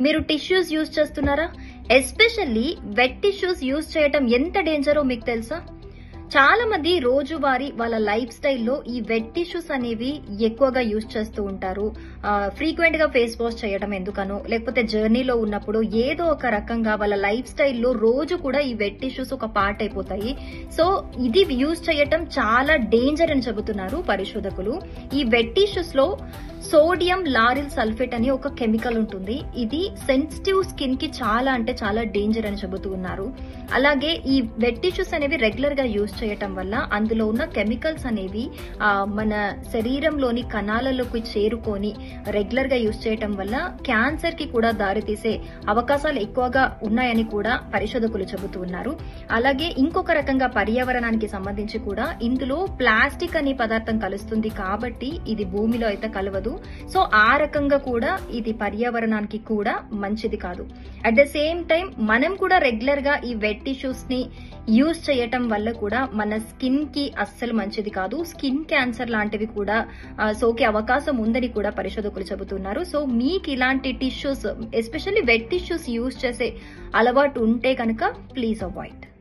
మీరు tissues use చేస్తున్నారా? Especially wet tissues use చేయటం ఎంత డేంజరో మీకు తెలుసా? చాలా మంది రోజువారీ వాళ్ళ లైఫ్ స్టైల్లో ఈ వెట్ టిష్యూస్ అనేవి ఎక్కువగా యూజ్ చేస్తూ ఉంటారు. ఫ్రీక్వెంట్ గా ఫేస్ వాష్ చేయడం ఎందుకనో, లేకపోతే జర్నీలో ఉన్నప్పుడు ఏదో ఒక రకంగా వాళ్ళ లైఫ్ స్టైల్లో రోజు కూడా ఈ వెట్ టిష్యూస్ ఒక పార్ట్ అయిపోతాయి. సో ఇది యూజ్ చేయటం చాలా డేంజర్ అని చెబుతున్నారు పరిశోధకులు. ఈ వెట్ టిష్యూస్ లో సోడియం లారిల్ సల్ఫేట్ అని ఒక కెమికల్ ఉంటుంది. ఇది సెన్సిటివ్ స్కిన్ కి చాలా అంటే చాలా డేంజర్ అని చెబుతూ ఉన్నారు. అలాగే ఈ వెట్ టిష్యూస్ అనేవి రెగ్యులర్ గా యూజ్ చేయటం వల్ల అందులో ఉన్న కెమికల్స్ అనేవి మన శరీరంలోని కణాలలోకి చేరుకొని రెగ్యులర్ గా యూజ్ చేయటం వల్ల క్యాన్సర్ కి కూడా దారితీసే అవకాశాలు ఎక్కువగా ఉన్నాయని కూడా పరిశోధకులు చెబుతూ ఉన్నారు. అలాగే ఇంకొక రకంగా పర్యావరణానికి సంబంధించి కూడా ఇందులో ప్లాస్టిక్ అనే పదార్థం కలుస్తుంది కాబట్టి ఇది భూమిలో అయితే కలవదు. సో ఆ రకంగా కూడా ఇది పర్యావరణానికి కూడా మంచిది కాదు. అట్ ద సేమ్ టైం మనం కూడా రెగ్యులర్ గా ఈ వెట్ టిష్యూస్ ని యూజ్ చేయటం వల్ల కూడా మన స్కిన్ కి అస్సలు మంచిది కాదు. స్కిన్ క్యాన్సర్ లాంటివి కూడా సోకే అవకాశం ఉందని కూడా పరిశోధకులు చెబుతున్నారు. సో మీకు ఇలాంటి tissues especially wet tissues use చేసే అలవాటు ఉంటే కనుక ప్లీజ్ అవాయిడ్.